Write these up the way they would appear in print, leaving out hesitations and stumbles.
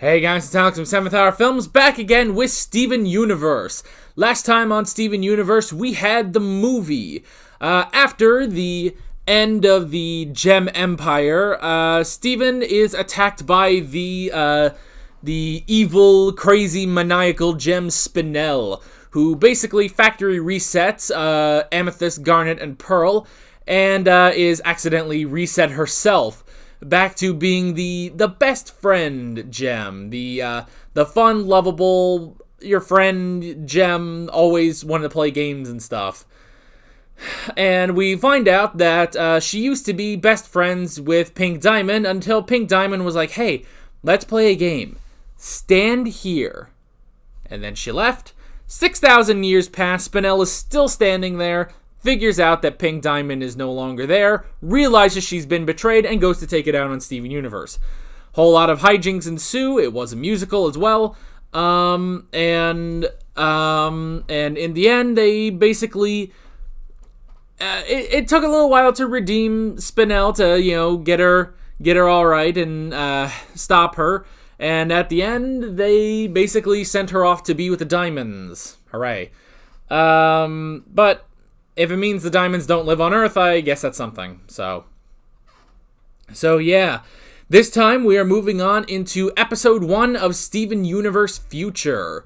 Hey guys, it's Alex from 7th Hour Films, back again with Steven Universe. Last time on Steven Universe, we had the movie. After the end of the Gem Empire, Steven is attacked by the evil, crazy, maniacal Gem Spinel, who basically factory resets Amethyst, Garnet, and Pearl, and is accidentally reset herself back to being the best friend Gem, the fun, lovable, your friend Gem, always wanted to play games and stuff. And we find out that she used to be best friends with Pink Diamond until Pink Diamond was like, hey, let's play a game. Stand here. And then she left. 6,000 years pass, Spinel is still standing there, figures out that Pink Diamond is no longer there, realizes she's been betrayed, and goes to take it out on Steven Universe. Whole lot of hijinks ensue. It was a musical as well. And in the end, they basically... it took a little while to redeem Spinel, to, get her all right and stop her. And at the end, they basically sent her off to be with the Diamonds. Hooray. But if it means the Diamonds don't live on Earth, I guess that's something. So yeah. This time we are moving on into episode 1 of Steven Universe Future.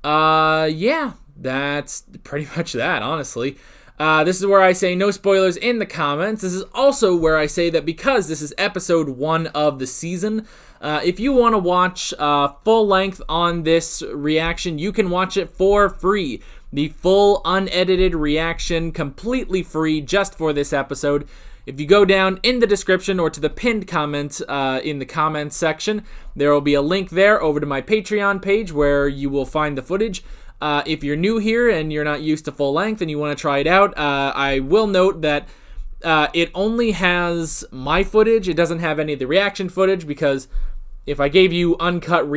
Yeah, that's pretty much that, honestly. This is where I say no spoilers in the comments. This is also where I say that because this is episode 1 of the season, if you want to watch full length on this reaction, you can watch it for free. The full unedited reaction, completely free, just for this episode. If you go down in the description or to the pinned comment in the comments section, there will be a link there over to my Patreon page where you will find the footage. If you're new here and you're not used to full length and you want to try it out, I will note that it only has my footage. It doesn't have any of the reaction footage because if I gave you uncut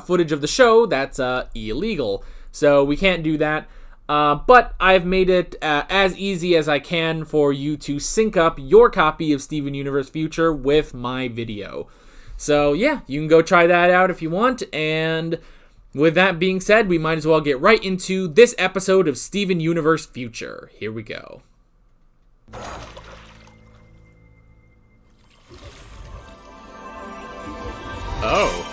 footage of the show, that's illegal. So we can't do that. But I've made it as easy as I can for you to sync up your copy of Steven Universe Future with my video. So yeah, you can go try that out if you want. And with that being said, we might as well get right into this episode of Steven Universe Future. Here we go. Oh.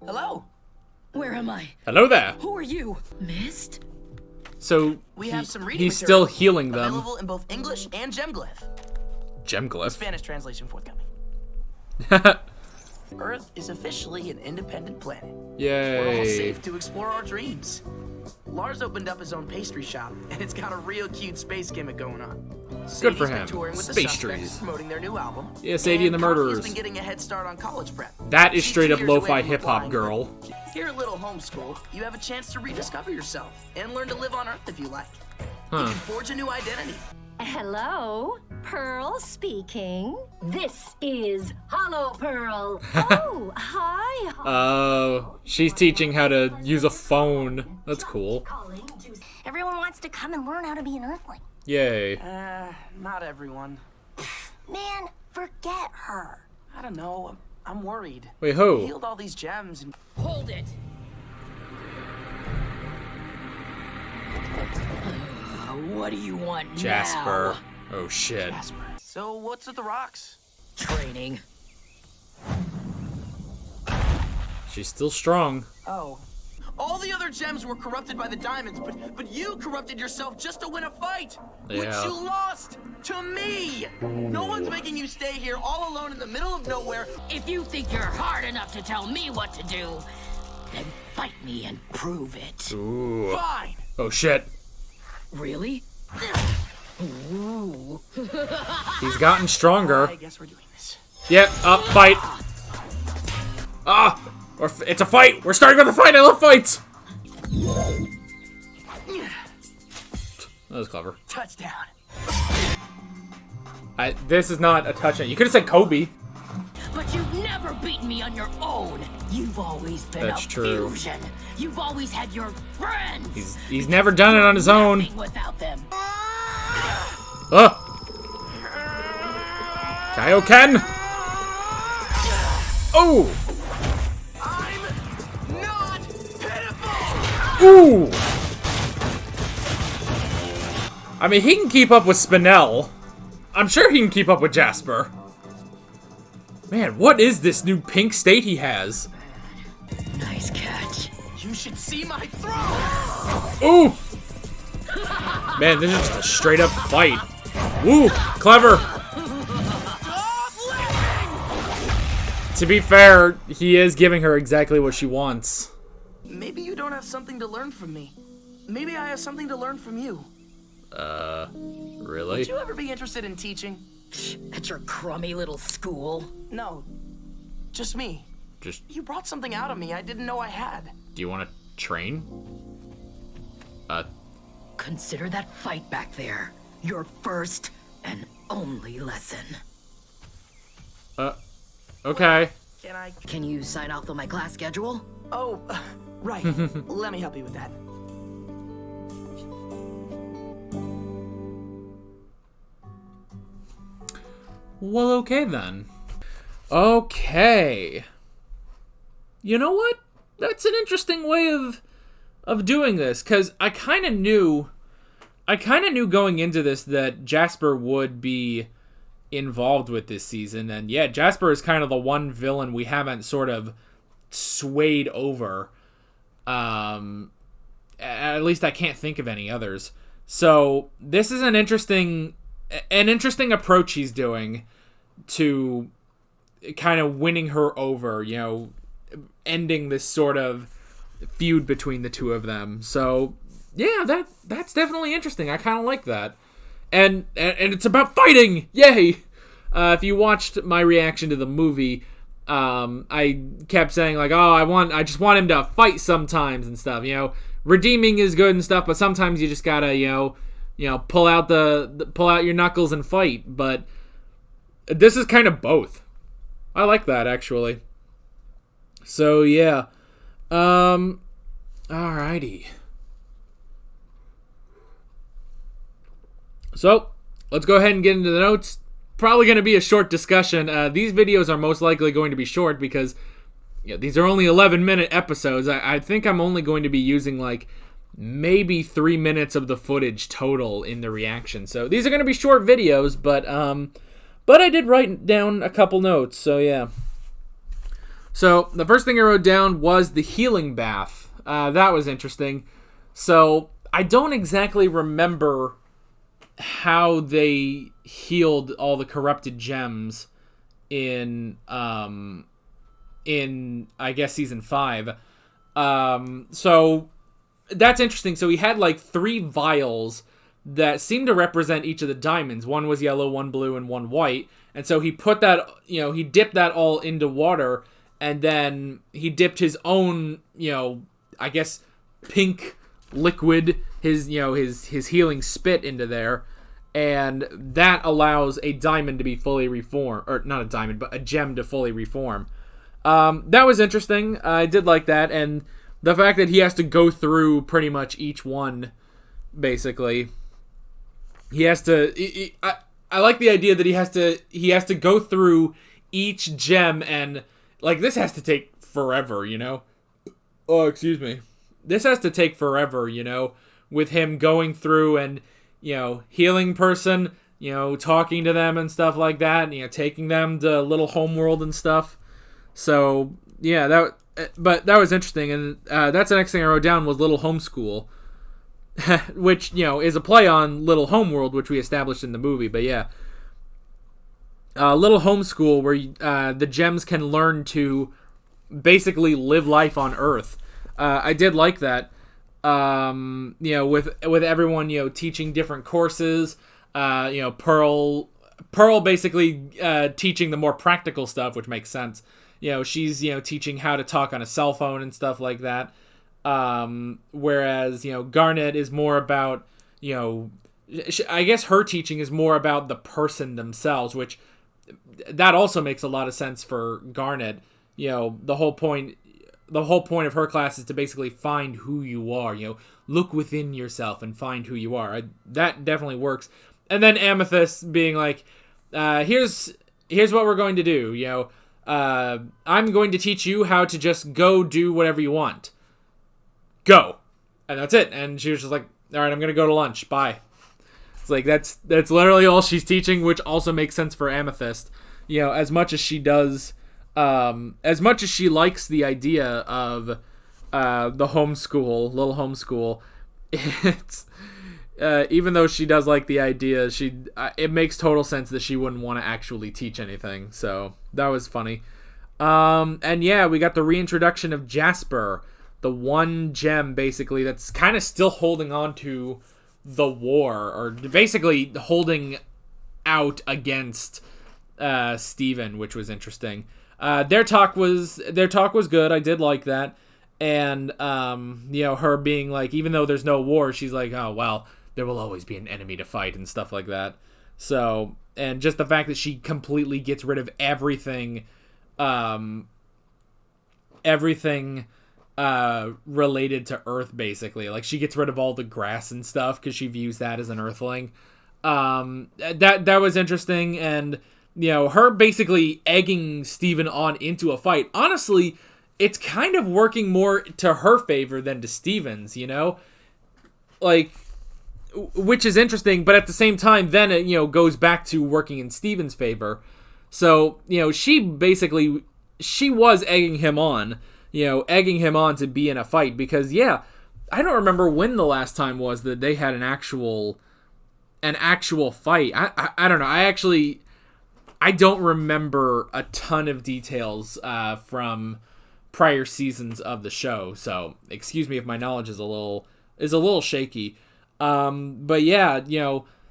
Hello. Where am I? Hello there. Who are you? Mist? So we have some reading he's still material healing them. Available in both English and Gemglyph. Gemglyph? Spanish translation forthcoming. Earth is officially an independent planet. Yay. We're all safe to explore our dreams. Lars opened up his own pastry shop, and it's got a real cute space gimmick going on. Good for Sadie's been him. touring with Space the trees. promoting their new album. Yeah, Sadie and the Murderers. Coffee's been getting a head start on college prep. That is She's straight 2 up years away lo-fi from hip-hop applying. girl. Here at Little Homeschool, you have a chance to rediscover yourself and learn to live on Earth if you like. You can forge a new identity. Hello, Pearl speaking. This is Hollow Pearl. Oh, hi. Oh, she's teaching how to use a phone. That's cool. Everyone wants to come and learn how to be an Earthling. Yay. Not everyone. Man, forget her. I don't know. I'm worried. Wait, I who? healed all these gems and... Hold it. What do you want Jasper. Oh, shit. Jasper. So what's with the rocks? Training. She's still strong. Oh. All the other gems were corrupted by the diamonds, but you corrupted yourself just to win a fight! Yeah. Which you lost! To me! No one's making you stay here all alone in the middle of nowhere. If you think you're hard enough to tell me what to do, then fight me and prove it. Ooh. Fine! Oh, shit. Really? Ooh. He's gotten stronger. I guess we're doing this. Yep, up, fight. It's a fight. We're starting with a fight. I love fights. That was clever. Touchdown. This is not a touchdown. You could have said Kobe. But you've never beaten me on your own. You've always been That's a true. fusion. You've always had your friends. He's never done it on his own. Nothing without them. Oh. Kaioken! Oh! I'm not pitiful! Ooh! I mean, he can keep up with Spinel. I'm sure he can keep up with Jasper. Man, what is this new pink state he has? Nice catch. You should see my throat! Ooh! Man, this is just a straight up fight. Ooh, clever. Stop laughing! To be fair, he is giving her exactly what she wants. Maybe you don't have something to learn from me. Maybe I have something to learn from you. Really? Would you ever be interested in teaching? At your crummy little school. No, just me. Just, You brought something out of me I didn't know I had. do you want to train? Consider that fight back there your first and only lesson. Okay. Can you sign off on my class schedule? Oh, right. Let me help you with that. Well, okay then. Okay. You know what? That's an interesting way of doing this, because I kind of knew going into this that Jasper would be involved with this season, and yeah, Jasper is kind of the one villain we haven't sort of swayed over. At least I can't think of any others. So this is an interesting approach he's doing to kind of winning her over, you know, ending this sort of feud between the two of them. So yeah, that's definitely interesting. I kind of like that. And it's about fighting! Yay! If you watched my reaction to the movie, I kept saying like, oh, I just want him to fight sometimes and stuff. You know, redeeming is good and stuff, but sometimes you just gotta, you know, pull out your knuckles and fight. But this is kind of both. I like that actually. So yeah, alrighty. So, let's go ahead and get into the notes. Probably going to be a short discussion. These videos are most likely going to be short because these are only 11-minute episodes. I think I'm only going to be using like maybe 3 minutes of the footage total in the reaction. So, these are going to be short videos, but I did write down a couple notes, so yeah. So, the first thing I wrote down was the healing bath. That was interesting. So, I don't exactly remember how they healed all the corrupted gems in I guess season 5. So that's interesting. So he had like 3 vials that seemed to represent each of the diamonds. One was yellow, one blue, and one white. And so he put that, he dipped that all into water, and then he dipped his own, I guess pink liquid, his healing spit into there, and that allows a diamond to be fully reformed, or not a diamond, but a gem to fully reform. That was interesting. I did like that, and the fact that he has to go through pretty much each one, basically. He has to. I like the idea that he has to go through each gem, and like this has to take forever, Oh, excuse me. This has to take forever, with him going through and, healing person, talking to them and stuff like that, and, taking them to little homeworld and stuff. So, yeah, but that was interesting, and that's the next thing I wrote down was Little Homeschool, which, is a play on Little Homeworld, which we established in the movie, but yeah. Little Homeschool, where the gems can learn to basically live life on Earth. I did like that, with everyone, teaching different courses, Pearl basically teaching the more practical stuff, which makes sense. She's, teaching how to talk on a cell phone and stuff like that, whereas, Garnet is more about, I guess her teaching is more about the person themselves, which that also makes a lot of sense for Garnet. The whole point of her class is to basically find who you are, look within yourself and find who you are. That definitely works. And then Amethyst being like, here's here's what we're going to do. I'm going to teach you how to just go do whatever you want. Go. And that's it. And she was just like, all right, I'm going to go to lunch. Bye. It's like, that's literally all she's teaching, which also makes sense for Amethyst. As much as she does, as much as she likes the idea of the little homeschool, it's, even though she does like the idea, it makes total sense that she wouldn't want to actually teach anything. So that was funny. And yeah, we got the reintroduction of Jasper, the one gem basically that's kind of still holding on to the war, or basically holding out against Steven, which was interesting. Their talk was good. I did like that. And her being like, even though there's no war, she's like, oh well, there will always be an enemy to fight and stuff like that. So, and just the fact that she completely gets rid of everything related to Earth, basically. Like, she gets rid of all the grass and stuff because she views that as an Earthling. That was interesting. And her basically egging Steven on into a fight. Honestly, it's kind of working more to her favor than to Steven's, like, which is interesting, but at the same time, then it, goes back to working in Steven's favor. So, she was egging him on to be in a fight, because, yeah, I don't remember when the last time was that they had an actual fight. I don't know. I don't remember a ton of details from prior seasons of the show, so excuse me if my knowledge is a little shaky. But yeah,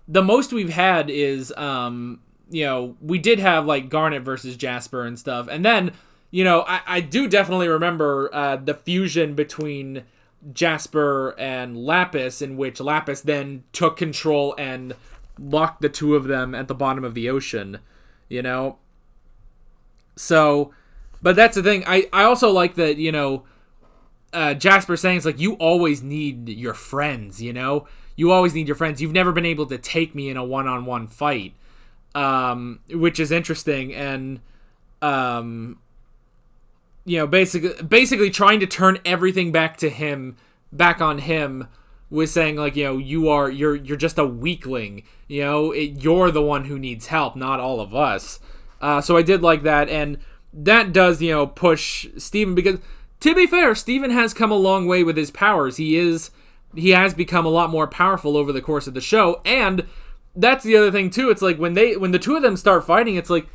the most we've had is we did have like Garnet versus Jasper and stuff, and then I do definitely remember the fusion between Jasper and Lapis, in which Lapis then took control and locked the two of them at the bottom of the ocean. So, but that's the thing. I also like that, Jasper saying it's like, you always need your friends, You always need your friends. You've never been able to take me in a one-on-one fight, which is interesting. And, basically trying to turn everything back on him, with saying like, you're just a weakling, you're the one who needs help, not all of us. So I did like that, and that does, push Steven, because to be fair, Steven has come a long way with his powers. He has become a lot more powerful over the course of the show, and that's the other thing too. It's like when the two of them start fighting, it's like,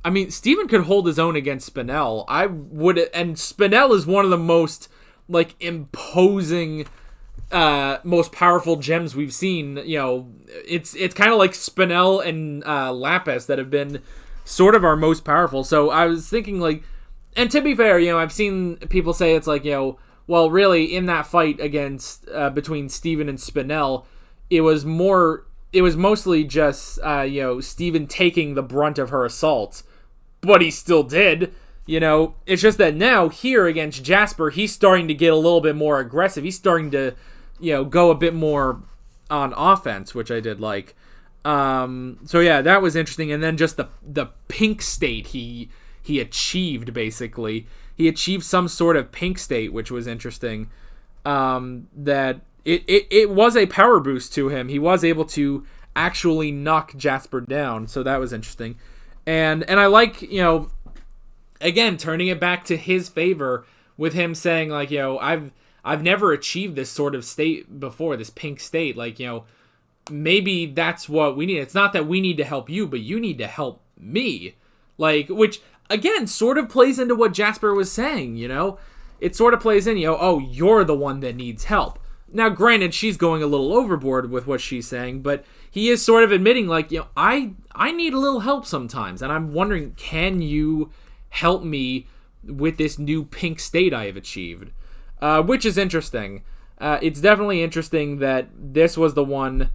I mean, Steven could hold his own against Spinel. And Spinel is one of the most like imposing, most powerful gems we've seen. It's kind of like Spinel and Lapis that have been sort of our most powerful. So I was thinking like, and to be fair, I've seen people say it's like, well, really in that fight against between Steven and Spinel, it was mostly just Steven taking the brunt of her assault, but he still did. It's just that now here against Jasper, he's starting to get a little bit more aggressive. He's starting to go a bit more on offense, which I did like. So yeah, that was interesting. And then just the pink state he achieved, basically. He achieved some sort of pink state, which was interesting. That it was a power boost to him. He was able to actually knock Jasper down, so that was interesting. And I like, again, turning it back to his favor with him saying like, I've never achieved this sort of state before, this pink state. Like, maybe that's what we need. It's not that we need to help you, but you need to help me. Like, which, again, sort of plays into what Jasper was saying, It sort of plays in, oh, you're the one that needs help. Now, granted, she's going a little overboard with what she's saying, but he is sort of admitting, like, I need a little help sometimes, and I'm wondering, can you help me with this new pink state I have achieved? Which is interesting. It's definitely interesting that this was the one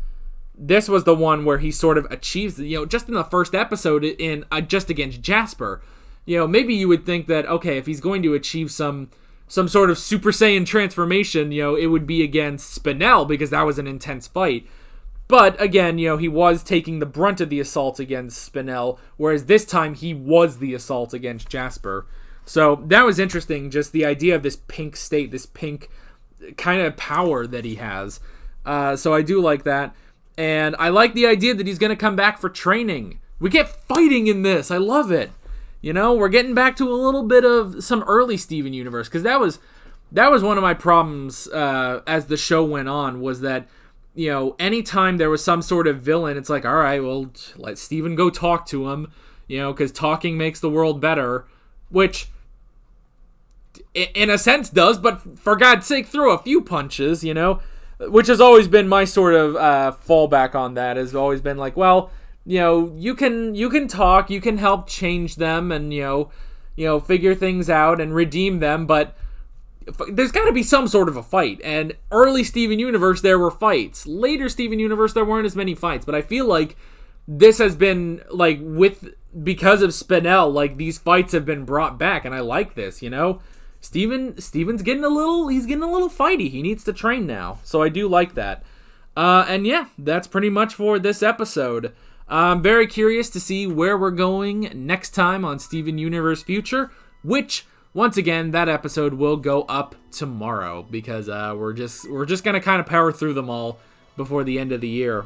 where he sort of achieves, just in the first episode in just against Jasper. Maybe you would think that, okay, if he's going to achieve some sort of Super Saiyan transformation, it would be against Spinel, because that was an intense fight. But, again, you know, he was taking the brunt of the assault against Spinel, whereas this time he was the assault against Jasper. So that was interesting, just the idea of this pink state, this pink kind of power that he has. So I do like that. And I like the idea that he's going to come back for training. We get fighting in this. I love it. You know, we're getting back to a little bit of some early Steven Universe, because that was one of my problems as the show went on, was that, you know, anytime there was some sort of villain, it's like, all right, well, let Steven go talk to him, you know, because talking makes the world better, which in a sense does, but for God's sake, throw a few punches, you know, which has always been my sort of fallback on that, has always been like, well, you know, you can talk, you can help change them, and you know, figure things out and redeem them, but there's got to be some sort of a fight. And early Steven Universe, there were fights. Later Steven Universe, there weren't as many fights, but I feel like this has been, like, because of Spinel, like, these fights have been brought back, and I like this, you know? Steven's getting a little fighty. He needs to train now. So I do like that. And yeah, that's pretty much for this episode. I'm very curious to see where we're going next time on Steven Universe Future, which, once again, that episode will go up tomorrow, because we're just gonna kind of power through them all before the end of the year.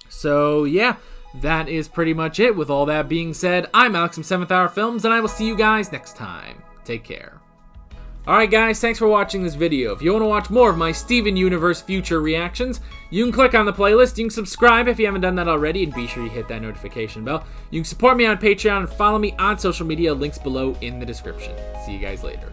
So yeah, that is pretty much it. With all that being said, I'm Alex from 7th Hour Films, and I will see you guys next time. Take care. Alright guys, thanks for watching this video. If you want to watch more of my Steven Universe Future reactions, you can click on the playlist, you can subscribe if you haven't done that already, and be sure you hit that notification bell. You can support me on Patreon and follow me on social media, links below in the description. See you guys later.